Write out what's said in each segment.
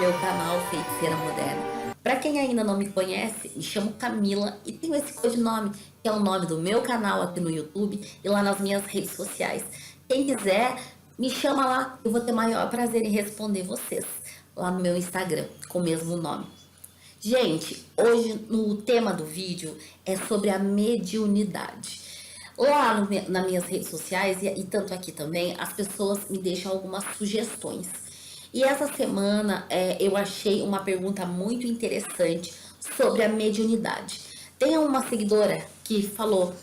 meu canal Feiticeira Moderna. Para quem ainda não me conhece, me chamo Camila e tenho esse codinome, que é o nome do meu canal aqui no YouTube e lá nas minhas redes sociais. Quem quiser, me chama lá, eu vou ter maior prazer em responder vocês lá no meu Instagram, com o mesmo nome. Gente, hoje no tema do vídeo é sobre a mediunidade. Lá nas minhas redes sociais e tanto aqui também, as pessoas me deixam algumas sugestões. E essa semana eu achei uma pergunta muito interessante sobre a mediunidade. Tem uma seguidora que falou: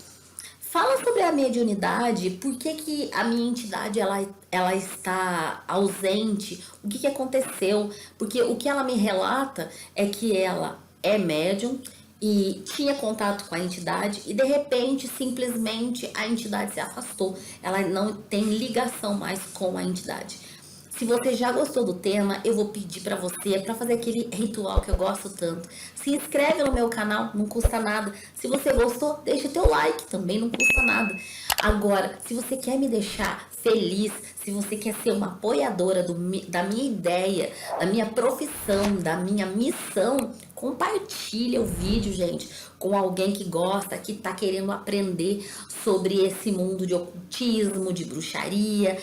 fala sobre a mediunidade, por que que a minha entidade ela está ausente, o que que aconteceu? Porque o que ela me relata é que ela é médium e tinha contato com a entidade e de repente, simplesmente, a entidade se afastou. Ela não tem ligação mais com a entidade. Se você já gostou do tema, eu vou pedir para você, para fazer aquele ritual que eu gosto tanto. Se inscreve no meu canal, não custa nada. Se você gostou, deixa teu like, também não custa nada. Agora, se você quer me deixar feliz, se você quer ser uma apoiadora da minha ideia, da minha profissão, da minha missão, compartilha o vídeo, gente, com alguém que gosta, que tá querendo aprender sobre esse mundo de ocultismo, de bruxaria,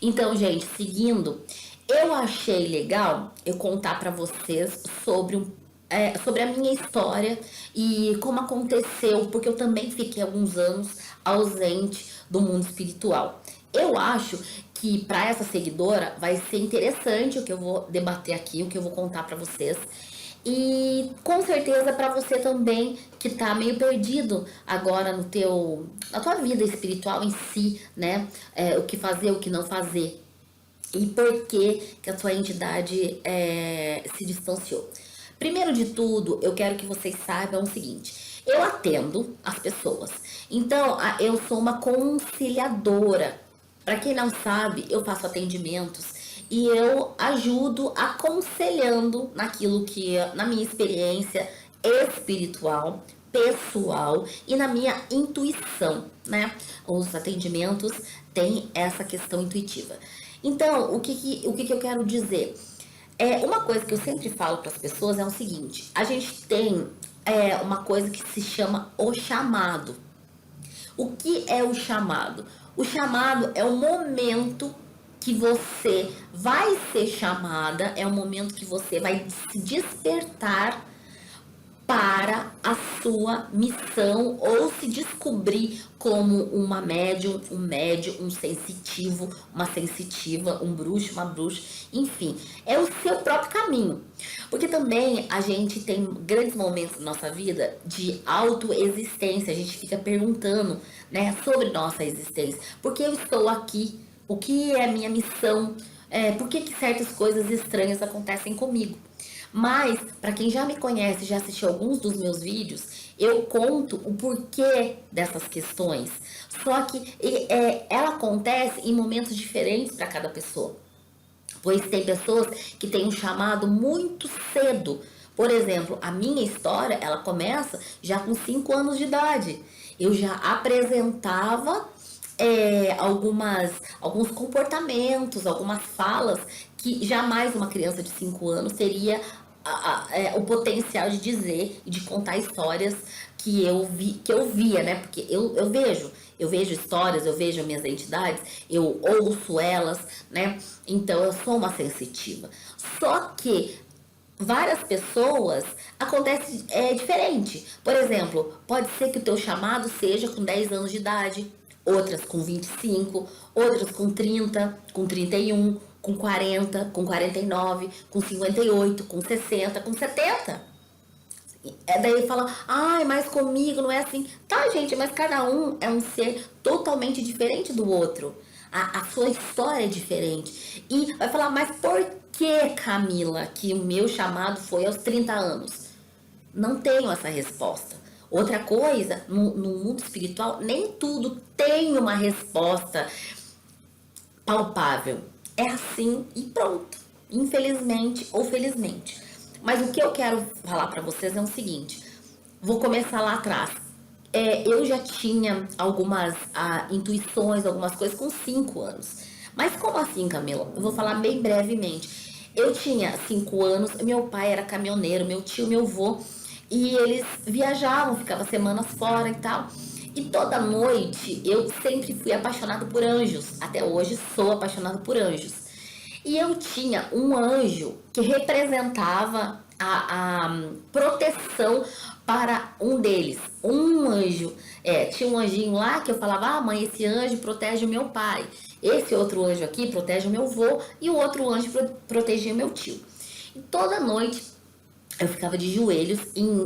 Então, gente, seguindo, eu achei legal eu contar para vocês sobre a minha história e como aconteceu, porque eu também fiquei alguns anos ausente do mundo espiritual. Eu acho que para essa seguidora vai ser interessante o que eu vou debater aqui, o que eu vou contar para vocês. E com certeza para você também que tá meio perdido agora na tua vida espiritual em si, né? O que fazer, o que não fazer. E por que a sua entidade se distanciou. Primeiro de tudo, eu quero que vocês saibam o seguinte: eu atendo as pessoas. Então, eu sou uma conciliadora. Para quem não sabe, eu faço atendimentos e eu ajudo aconselhando naquilo que, na minha experiência espiritual, pessoal e na minha intuição, né? Os atendimentos têm essa questão intuitiva. Então, o que eu quero dizer? Uma coisa que eu sempre falo para as pessoas é o seguinte: a gente tem uma coisa que se chama o chamado. O que é o chamado? O chamado é o momento que você vai ser chamada, é o momento que você vai se despertar para a sua missão ou se descobrir como uma médium, um médium, um sensitivo, uma sensitiva, um bruxo, uma bruxa, enfim, é o seu próprio caminho. Porque também a gente tem grandes momentos na nossa vida de autoexistência, a gente fica perguntando, né, sobre nossa existência. Por que eu estou aqui? O que é a minha missão? Por que certas coisas estranhas acontecem comigo? Mas, para quem já me conhece, já assistiu alguns dos meus vídeos, eu conto o porquê dessas questões. Só que ela acontece em momentos diferentes para cada pessoa. Pois tem pessoas que têm um chamado muito cedo. Por exemplo, a minha história, ela começa já com 5 anos de idade. Eu já apresentava alguns comportamentos, algumas falas que jamais uma criança de 5 anos teria o potencial de dizer e de contar histórias que eu via, né? Porque eu vejo histórias, eu vejo minhas entidades, eu ouço elas, né? Então eu sou uma sensitiva. Só que várias pessoas acontece diferente. Por exemplo, pode ser que o teu chamado seja com 10 anos de idade, outras com 25, outras com 30, com 31, com 40, com 49, com 58, com 60, com 70. Daí fala: ai, mas comigo não é assim. Tá, gente, mas cada um é um ser totalmente diferente do outro. A sua história é diferente. E vai falar: mas por que, Camila, que o meu chamado foi aos 30 anos? Não tenho essa resposta. Outra coisa, no mundo espiritual, nem tudo tem uma resposta palpável. É assim e pronto. Infelizmente ou felizmente. Mas o que eu quero falar para vocês é o seguinte. Vou começar lá atrás. Eu já tinha algumas intuições, algumas coisas com 5 anos. Mas como assim, Camila? Eu vou falar bem brevemente. Eu tinha 5 anos, meu pai era caminhoneiro, meu tio, meu avô, e eles viajavam, ficavam semanas fora e tal. E toda noite eu sempre fui apaixonado por anjos. Até hoje sou apaixonado por anjos. E eu tinha um anjo que representava a proteção para um deles. Um anjo. Tinha um anjinho lá que eu falava, ah, mãe, esse anjo protege o meu pai. Esse outro anjo aqui protege o meu avô. E o outro anjo protegia o meu tio. E toda noite eu ficava de joelhos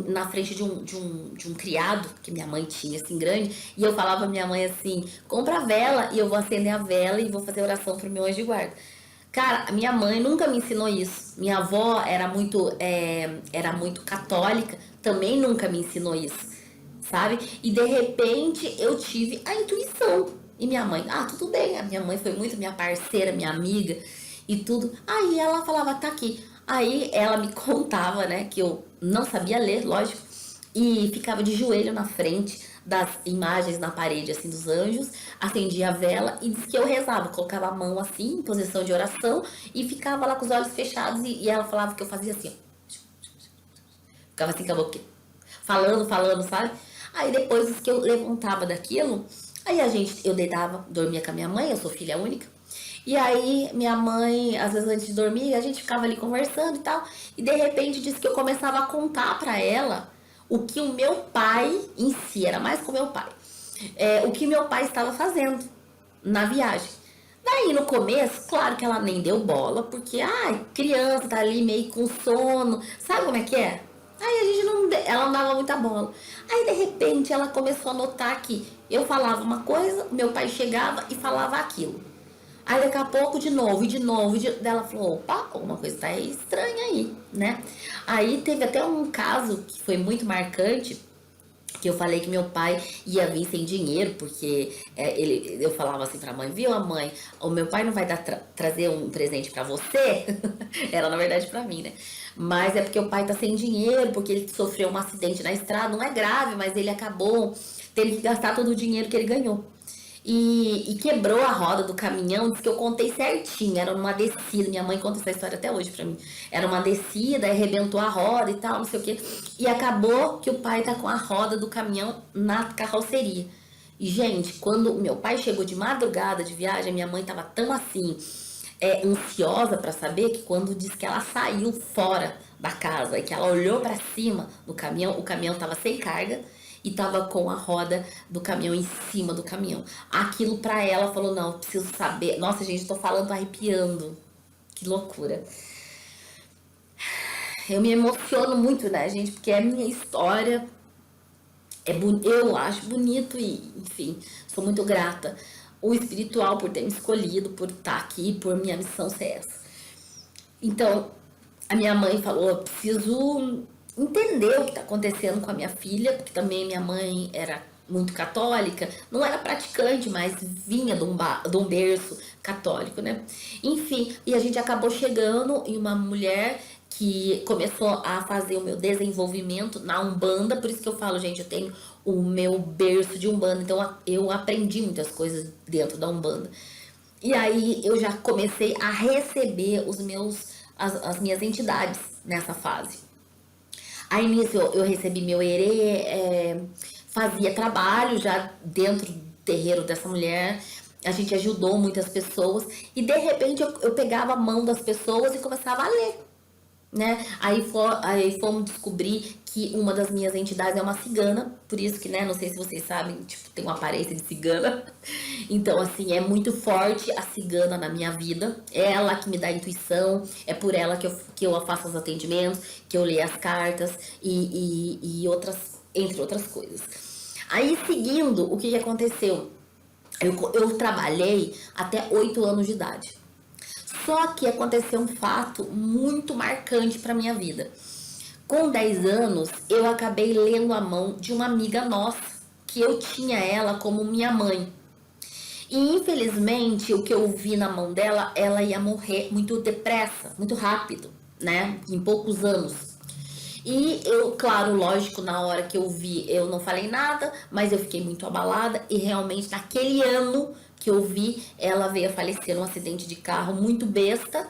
na frente de um criado que minha mãe tinha, assim, grande. E eu falava pra minha mãe assim, compra a vela e eu vou acender a vela e vou fazer oração pro meu anjo de guarda. Cara, a minha mãe nunca me ensinou isso. Minha avó era muito católica, também nunca me ensinou isso, sabe? E de repente eu tive a intuição. E minha mãe, ah, tudo bem. A minha mãe foi muito minha parceira, minha amiga e tudo. Aí ela falava, tá aqui. Aí ela me contava, né, que eu não sabia ler, lógico, e ficava de joelho na frente das imagens na parede, assim, dos anjos, acendia a vela e disse que eu rezava, colocava a mão assim, em posição de oração, e ficava lá com os olhos fechados, e ela falava que eu fazia assim, ó. Ficava assim com a boca, falando, sabe? Aí depois que eu levantava daquilo, aí eu deitava, dormia com a minha mãe, eu sou filha única, e aí minha mãe, às vezes antes de dormir, a gente ficava ali conversando e tal, e de repente disse que eu começava a contar pra ela o que o meu pai em si, era mais com o meu pai, o que meu pai estava fazendo na viagem. Daí no começo, claro que ela nem deu bola, porque, ai, criança tá ali meio com sono, sabe como é que é? Aí a gente ela não dava muita bola. Aí de repente ela começou a notar que eu falava uma coisa, meu pai chegava e falava aquilo. Aí daqui a pouco de novo, e de novo, ela falou, opa, alguma coisa tá estranha aí, né? Aí teve até um caso que foi muito marcante, que eu falei que meu pai ia vir sem dinheiro, porque eu falava assim pra mãe, viu, a mãe, o meu pai não vai trazer um presente pra você? Era na verdade pra mim, né? Mas é porque o pai tá sem dinheiro, porque ele sofreu um acidente na estrada, não é grave, mas ele acabou tendo que gastar todo o dinheiro que ele ganhou. E quebrou a roda do caminhão, disse que eu contei certinho, era numa descida, minha mãe conta essa história até hoje pra mim. Era uma descida, aí arrebentou a roda e tal, não sei o quê. E acabou que o pai tá com a roda do caminhão na carroceria. E, gente, quando meu pai chegou de madrugada de viagem, minha mãe tava tão assim, ansiosa pra saber, que quando disse que ela saiu fora da casa e que ela olhou pra cima no caminhão, o caminhão tava sem carga e tava com a roda do caminhão em cima do caminhão. Aquilo pra ela falou, não, eu preciso saber. Nossa, gente, tô falando, tô arrepiando. Que loucura. Eu me emociono muito, né, gente? Porque é a minha história. Eu acho bonito e, enfim, sou muito grata. O espiritual por ter me escolhido, por estar aqui, por minha missão ser essa. Então, a minha mãe falou, eu preciso entender o que está acontecendo com a minha filha, porque também minha mãe era muito católica, não era praticante, mas vinha de um berço católico, né? Enfim, e a gente acabou chegando em uma mulher que começou a fazer o meu desenvolvimento na Umbanda, por isso que eu falo, gente, eu tenho o meu berço de Umbanda, então eu aprendi muitas coisas dentro da Umbanda. E aí eu já comecei a receber as minhas entidades nessa fase. Aí nisso eu recebi meu herê, fazia trabalho já dentro do terreiro dessa mulher. A gente ajudou muitas pessoas e de repente eu pegava a mão das pessoas e começava a ler, né? Aí fomos descobrir que uma das minhas entidades é uma cigana, por isso que, né, não sei se vocês sabem, tipo, tem uma aparência de cigana. Então, assim, é muito forte a cigana na minha vida. É ela que me dá intuição, é por ela que eu faço os atendimentos, que eu leio as cartas e entre outras coisas. Aí, seguindo, o que aconteceu? Eu trabalhei até 8 anos de idade. Só que aconteceu um fato muito marcante para minha vida. Com 10 anos, eu acabei lendo a mão de uma amiga nossa, que eu tinha ela como minha mãe. E infelizmente, o que eu vi na mão dela, ela ia morrer muito depressa, muito rápido, né? Em poucos anos. E eu, claro, lógico, na hora que eu vi, eu não falei nada, mas eu fiquei muito abalada e realmente naquele ano que eu vi, ela veio a falecer num acidente de carro muito besta.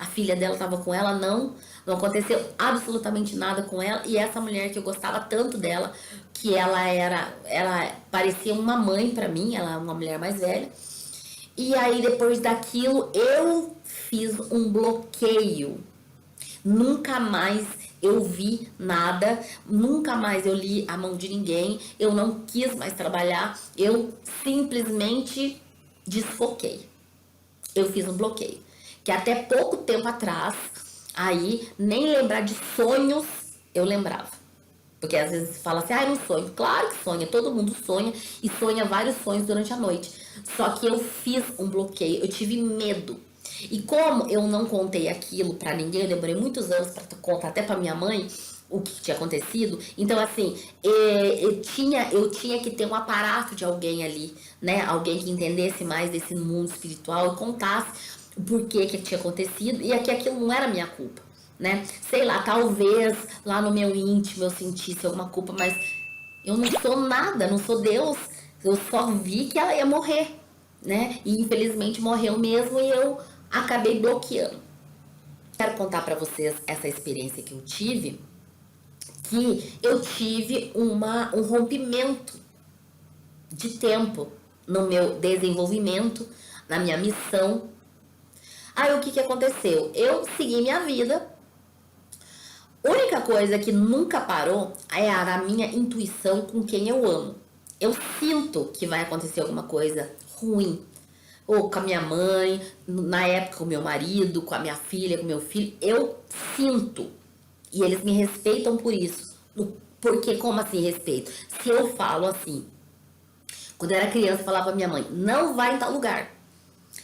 a filha dela estava com ela, não aconteceu absolutamente nada com ela. E essa mulher que eu gostava tanto dela, que ela parecia uma mãe pra mim, ela é uma mulher mais velha. E aí depois daquilo eu fiz um bloqueio. Nunca mais eu vi nada, nunca mais eu li a mão de ninguém, eu não quis mais trabalhar, eu simplesmente desfoquei. Eu fiz um bloqueio. Que até pouco tempo atrás, aí, nem lembrar de sonhos eu lembrava. Porque às vezes fala assim, ah, eu não sonho. Claro que sonha, todo mundo sonha e sonha vários sonhos durante a noite. Só que eu fiz um bloqueio, eu tive medo. E como eu não contei aquilo pra ninguém, eu demorei muitos anos pra contar até pra minha mãe o que tinha acontecido. Então, assim, eu tinha que ter um aparato de alguém ali, né? Alguém que entendesse mais desse mundo espiritual e contasse o porquê que tinha acontecido e que aquilo não era minha culpa, né? Sei lá, talvez lá no meu íntimo eu sentisse alguma culpa, mas eu não sou nada, não sou Deus. Eu só vi que ela ia morrer, né? E infelizmente morreu mesmo e eu acabei bloqueando. Quero contar pra vocês essa experiência que eu tive, que eu tive um rompimento de tempo no meu desenvolvimento, na minha missão. Aí o que aconteceu? Eu segui minha vida. A única coisa que nunca parou é a minha intuição com quem eu amo. Eu sinto que vai acontecer alguma coisa ruim. Ou com a minha mãe, na época com o meu marido, com a minha filha, com o meu filho. Eu sinto. E eles me respeitam por isso. Porque, como assim respeito? Se eu falo assim, quando eu era criança, eu falava pra minha mãe, não vai em tal lugar.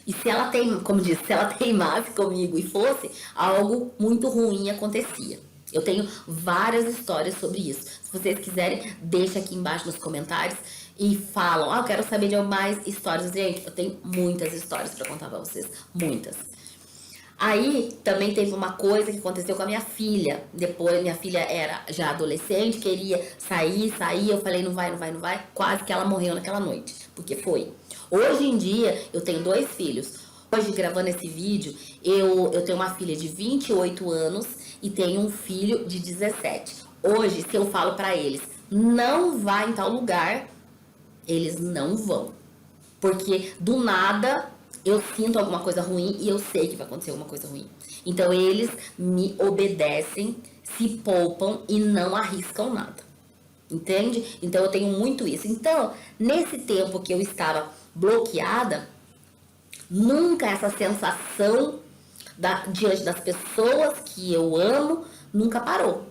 E se ela tem, como disse, se ela teimasse comigo e fosse, algo muito ruim acontecia. Eu tenho várias histórias sobre isso. Se vocês quiserem, deixa aqui embaixo nos comentários e falam, eu quero saber de mais histórias. Gente, eu tenho muitas histórias pra contar pra vocês, muitas. Aí também teve uma coisa que aconteceu com a minha filha. Depois, minha filha era já adolescente, queria sair. Eu falei, não vai. Quase que ela morreu naquela noite, porque foi. Hoje em dia, eu tenho 2 filhos. Hoje, gravando esse vídeo, eu tenho uma filha de 28 anos e tenho um filho de 17. Hoje, se eu falo pra eles, não vá em tal lugar, eles não vão. Porque do nada eu sinto alguma coisa ruim e eu sei que vai acontecer alguma coisa ruim. Então eles me obedecem, se poupam e não arriscam nada. Entende? Então eu tenho muito isso. Então, nesse tempo que eu estava bloqueada, nunca essa sensação diante das pessoas que eu amo nunca parou.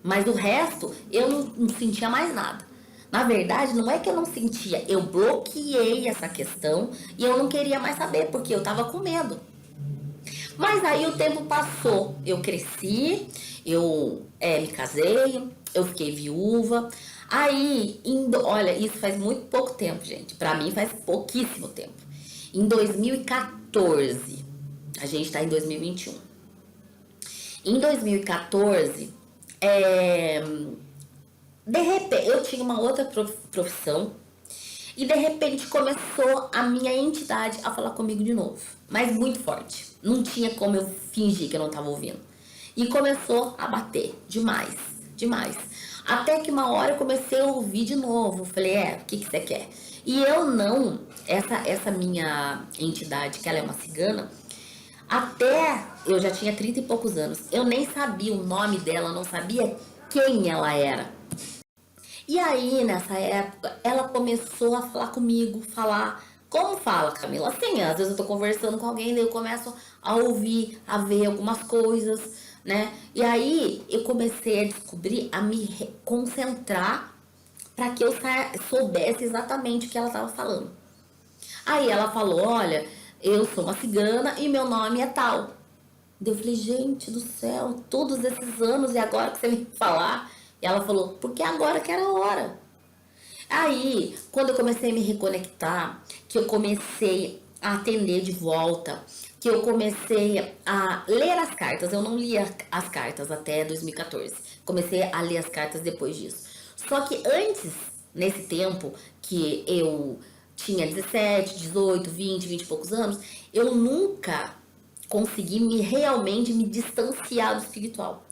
Mas o resto eu não sentia mais nada. Na verdade, não é que eu não sentia, eu bloqueei essa questão e eu não queria mais saber, porque eu tava com medo. Mas aí o tempo passou, eu cresci, eu me casei, eu fiquei viúva. Aí, olha, isso faz muito pouco tempo, gente. Pra mim faz pouquíssimo tempo. Em 2014, a gente tá em 2021. Em 2014, de repente, eu tinha uma outra profissão e de repente começou a minha entidade a falar comigo de novo, mas muito forte. Não tinha como eu fingir que eu não estava ouvindo. E começou a bater demais, demais. Até que uma hora eu comecei a ouvir de novo. Falei, o que você quer? E eu não, essa minha entidade, que ela é uma cigana, até eu já tinha 30 e poucos anos, eu nem sabia o nome dela, não sabia quem ela era. E aí, nessa época, ela começou a falar comigo, como fala, Camila? Assim, às vezes eu tô conversando com alguém, daí eu começo a ouvir, a ver algumas coisas, né? E aí, eu comecei a descobrir, a me concentrar para que eu soubesse exatamente o que ela tava falando. Aí ela falou, olha, eu sou uma cigana e meu nome é tal. Daí eu falei, gente do céu, todos esses anos e agora que você me falar... E ela falou, porque agora que era a hora. Aí, quando eu comecei a me reconectar, que eu comecei a atender de volta, que eu comecei a ler as cartas. Eu não lia as cartas até 2014. Comecei a ler as cartas depois disso. Só que antes, nesse tempo que eu tinha 17, 18, 20 e poucos anos, eu nunca conseguir realmente me distanciar do espiritual.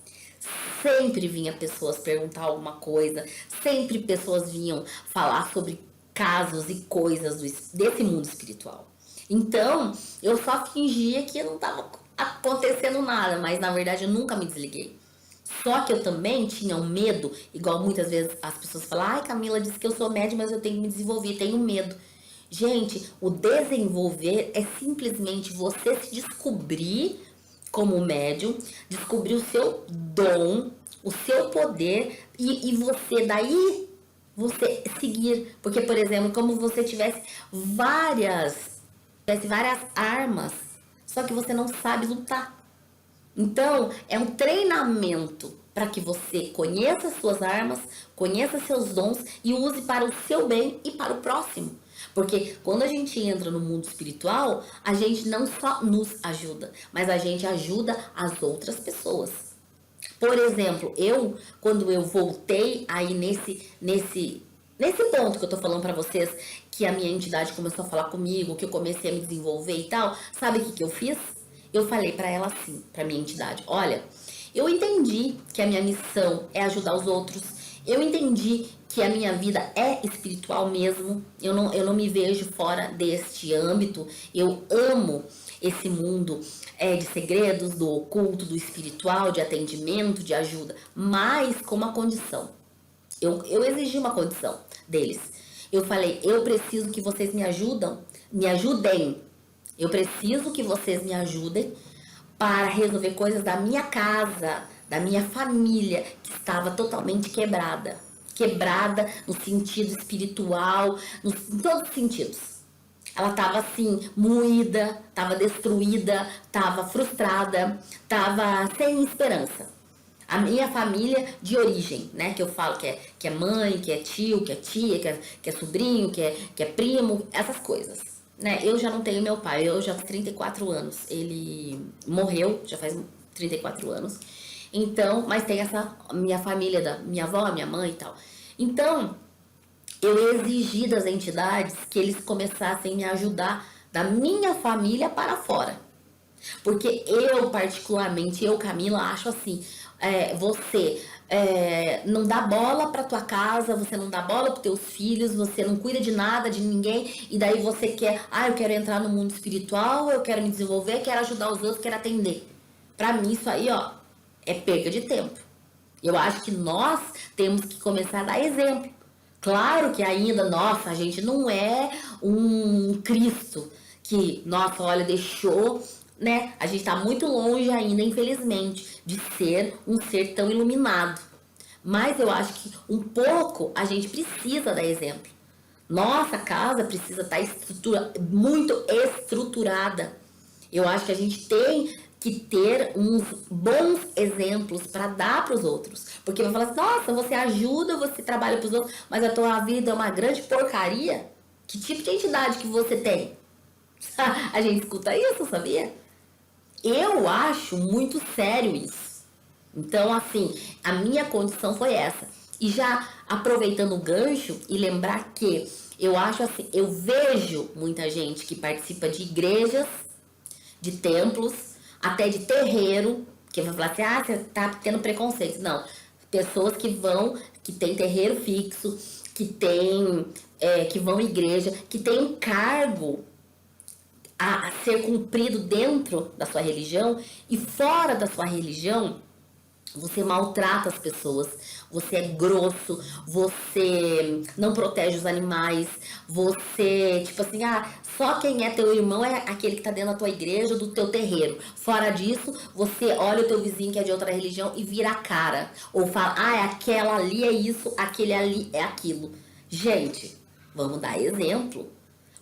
Sempre vinha pessoas perguntar alguma coisa, sempre pessoas vinham falar sobre casos e coisas desse mundo espiritual. Então, eu só fingia que não estava acontecendo nada, mas na verdade eu nunca me desliguei. Só que eu também tinha um medo, igual muitas vezes as pessoas falam, ai, Camila disse que eu sou médium, mas eu tenho que me desenvolver, tenho medo. Gente, o desenvolver é simplesmente você se descobrir como médium, descobrir o seu dom, o seu poder e você daí você seguir. Porque, por exemplo, como você tivesse várias armas, só que você não sabe lutar. Então, é um treinamento para que você conheça suas armas, conheça seus dons e use para o seu bem e para o próximo. Porque quando a gente entra no mundo espiritual, a gente não só nos ajuda, mas a gente ajuda as outras pessoas. Por exemplo, quando eu voltei aí nesse ponto que eu tô falando pra vocês, que a minha entidade começou a falar comigo, que eu comecei a me desenvolver e tal, sabe o que eu fiz? Eu falei pra ela assim, pra minha entidade, olha, eu entendi que a minha missão é ajudar os outros, eu entendi que a minha vida é espiritual mesmo, eu não me vejo fora deste âmbito, eu amo esse mundo de segredos, do oculto, do espiritual, de atendimento, de ajuda, mas com uma condição. Eu exigi uma condição deles. Eu falei, eu preciso que vocês me ajudem. Eu preciso que vocês me ajudem para resolver coisas da minha casa, da minha família, que estava totalmente quebrada. Quebrada no sentido espiritual, em todos os sentidos. Ela estava assim, moída, estava destruída, estava frustrada, estava sem esperança. A minha família de origem, né? Que eu falo que é mãe, que é tio, que é tia, que é sobrinho, que é primo, essas coisas. Né? Eu já não tenho meu pai, eu já tenho 34 anos. Ele morreu, já faz 34 anos. Então, mas tem essa minha família, da minha avó, minha mãe e tal. Então, eu exigi das entidades que eles começassem a me ajudar da minha família para fora. Porque eu, particularmente, Camila, acho assim, você não dá bola pra tua casa, você não dá bola pros teus filhos, você não cuida de nada, de ninguém, e daí você quer, eu quero entrar no mundo espiritual, eu quero me desenvolver, quero ajudar os outros, quero atender. Pra mim, isso aí, ó, é perda de tempo. Eu acho que nós temos que começar a dar exemplo. Claro que ainda, nossa, a gente não é um Cristo que, nossa, olha, deixou, né? A gente tá muito longe ainda, infelizmente, de ser um ser tão iluminado. Mas eu acho que um pouco a gente precisa dar exemplo. Nossa casa precisa estar muito estruturada. Eu acho que a gente tem que ter uns bons exemplos para dar para os outros. Porque vai falar assim, nossa, você ajuda, você trabalha para os outros, mas a tua vida é uma grande porcaria. Que tipo de entidade que você tem? A gente escuta isso, sabia? Eu acho muito sério isso. Então, assim, a minha condição foi essa. E já aproveitando o gancho e lembrar que eu acho assim, eu vejo muita gente que participa de igrejas, de templos, até de terreiro, que vai falar assim, você tá tendo preconceito. Não, pessoas que tem terreiro fixo, que vão à igreja, que tem um cargo a ser cumprido dentro da sua religião e fora da sua religião, você maltrata as pessoas, você é grosso, você não protege os animais, você, tipo assim, só quem é teu irmão é aquele que tá dentro da tua igreja ou do teu terreiro. Fora disso, você olha o teu vizinho que é de outra religião e vira a cara. Ou fala, aquela ali é isso, aquele ali é aquilo. Gente, vamos dar exemplo.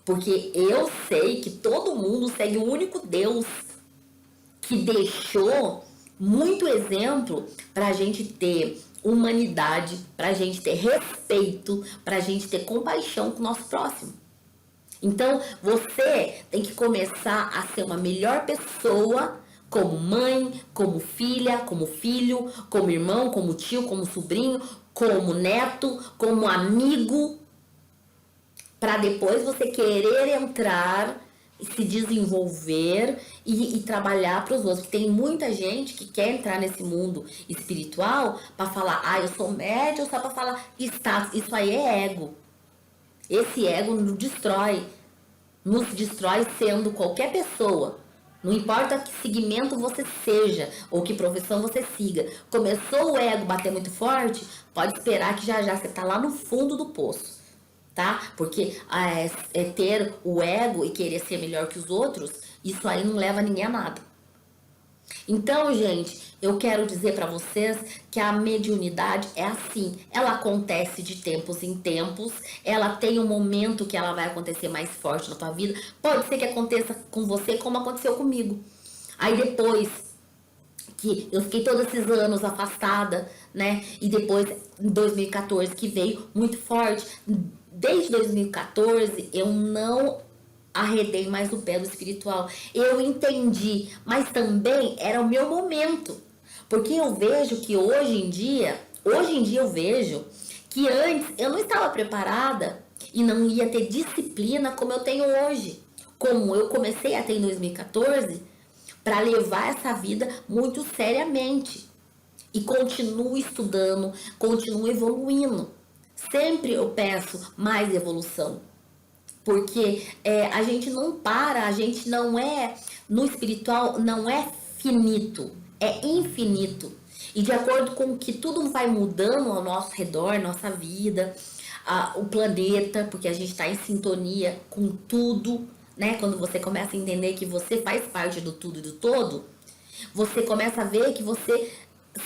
Porque eu sei que todo mundo segue o único Deus que deixou muito exemplo pra gente ter humanidade, pra gente ter respeito, pra gente ter compaixão com o nosso próximo. Então, você tem que começar a ser uma melhor pessoa, como mãe, como filha, como filho, como irmão, como tio, como sobrinho, como neto, como amigo, para depois você querer entrar se desenvolver e trabalhar para os outros. Tem muita gente que quer entrar nesse mundo espiritual para falar, ah, eu sou médium, só para falar status. Isso aí é ego. Esse ego nos destrói sendo qualquer pessoa. Não importa que segmento você seja ou que profissão você siga. Começou o ego bater muito forte, pode esperar que já já você tá lá no fundo do poço, tá? Porque ter o ego e querer ser melhor que os outros, isso aí não leva ninguém a nada. Então, gente, eu quero dizer para vocês que a mediunidade é assim, ela acontece de tempos em tempos, ela tem um momento que ela vai acontecer mais forte na tua vida, pode ser que aconteça com você como aconteceu comigo. Aí depois que eu fiquei todos esses anos afastada, né? E depois, em 2014, que veio muito forte. Desde 2014, eu não arredei mais o pé do espiritual. Eu entendi, mas também era o meu momento. Porque eu vejo que hoje em dia eu vejo que antes eu não estava preparada e não ia ter disciplina como eu tenho hoje. Como eu comecei a ter em 2014, para levar essa vida muito seriamente. E continuo estudando, continuo evoluindo. Sempre eu peço mais evolução. Porque a gente não para, a gente não é, no espiritual, não é finito, é infinito. E de acordo com que tudo vai mudando ao nosso redor, nossa vida, o planeta, porque a gente está em sintonia com tudo, né? Quando você começa a entender que você faz parte do tudo e do todo, você começa a ver que você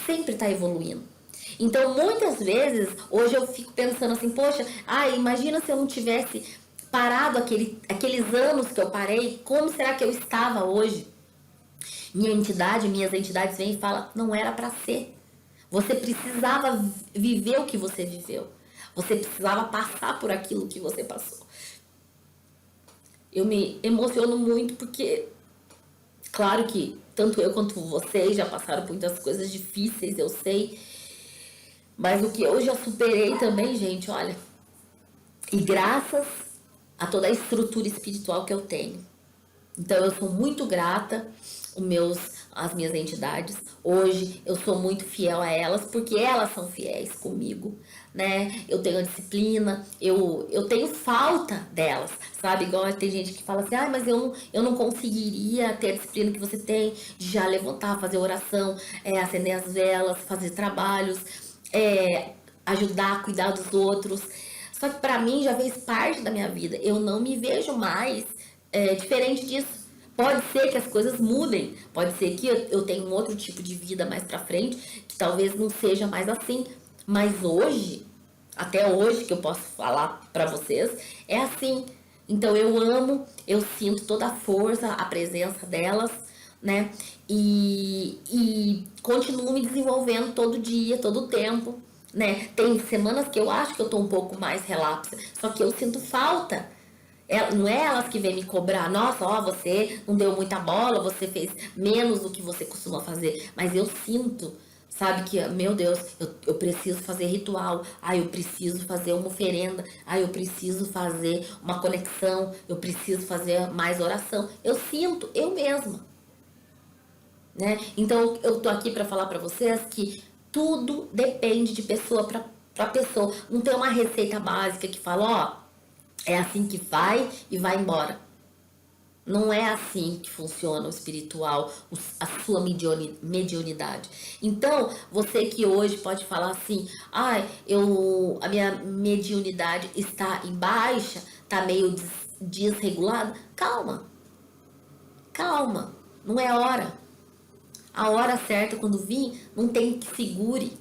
sempre está evoluindo. Então, muitas vezes, hoje eu fico pensando assim, poxa, imagina se eu não tivesse parado aqueles anos que eu parei, como será que eu estava hoje? Minhas entidades vêm e falam, não era para ser. Você precisava viver o que você viveu. Você precisava passar por aquilo que você passou. Eu me emociono muito porque, claro que tanto eu quanto vocês já passaram por muitas coisas difíceis, eu sei. Mas o que eu já superei também, gente, olha. E graças a toda a estrutura espiritual que eu tenho. Então eu sou muito grata às minhas entidades. Hoje eu sou muito fiel a elas porque elas são fiéis comigo, né? Eu tenho a disciplina, eu tenho falta delas, sabe? Igual tem gente que fala assim, mas eu não conseguiria ter a disciplina que você tem de já levantar, fazer oração, acender as velas, fazer trabalhos, ajudar, cuidar dos outros. Só que pra mim já fez parte da minha vida. Eu não me vejo mais diferente disso. Pode ser que as coisas mudem. Pode ser que eu tenha um outro tipo de vida mais pra frente, que talvez não seja mais assim. Mas hoje, até hoje que eu posso falar pra vocês, é assim. Então eu amo, eu sinto toda a força, a presença delas, né? E continuo me desenvolvendo todo dia, todo o tempo. Né? Tem semanas que eu acho que eu tô um pouco mais relapsa, só que eu sinto falta. Não é elas que vêm me cobrar, nossa, você não deu muita bola, você fez menos do que você costuma fazer. Mas eu sinto, sabe, que, meu Deus, eu preciso fazer ritual, eu preciso fazer uma oferenda, eu preciso fazer uma conexão, eu preciso fazer mais oração. Eu sinto, eu mesma. Né? Então eu tô aqui para falar para vocês que tudo depende de pessoa para pessoa. Não tem uma receita básica que fala, é assim que vai e vai embora. Não é assim que funciona o espiritual, a sua mediunidade. Então, você que hoje pode falar assim, a minha mediunidade está em baixa, está meio desregulada. Calma, calma, não é hora. A hora certa, quando vir, não tem que segure.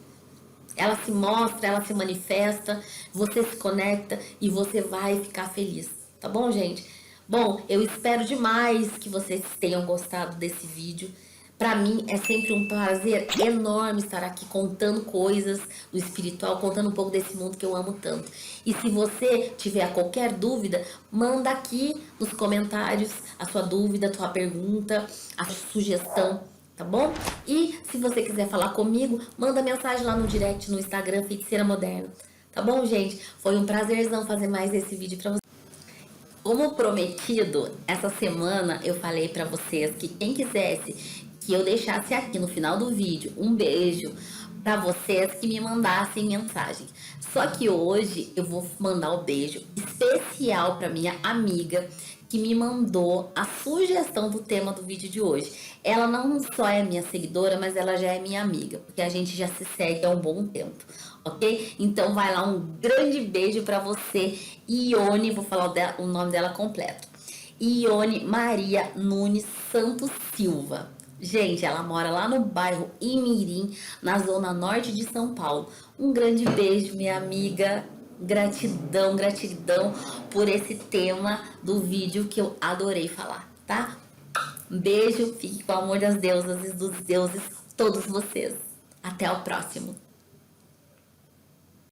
Ela se mostra, ela se manifesta, você se conecta e você vai ficar feliz. Tá bom, gente? Bom, eu espero demais que vocês tenham gostado desse vídeo. Pra mim é sempre um prazer enorme estar aqui contando coisas do espiritual, contando um pouco desse mundo que eu amo tanto. E se você tiver qualquer dúvida, manda aqui nos comentários a sua dúvida, a sua pergunta, a sua sugestão. Tá bom? E se você quiser falar comigo, manda mensagem lá no direct no Instagram Feiticeira Moderna. Tá bom, gente? Foi um prazerzão fazer mais esse vídeo pra vocês. Como prometido, essa semana eu falei pra vocês que quem quisesse que eu deixasse aqui no final do vídeo um beijo pra vocês que me mandassem mensagem. Só que hoje eu vou mandar o beijo especial pra minha amiga que me mandou a sugestão do tema do vídeo de hoje. Ela não só é minha seguidora, mas ela já é minha amiga, porque a gente já se segue há um bom tempo, ok? Então vai lá, um grande beijo pra você, Ione, vou falar o nome dela completo. Ione Maria Nunes Santos Silva. Gente, ela mora lá no bairro Imirim, na zona norte de São Paulo. Um grande beijo, minha amiga. Gratidão, gratidão por esse tema do vídeo que eu adorei falar, tá? Um beijo, fique com o amor das deusas e dos deuses, todos vocês. Até o próximo.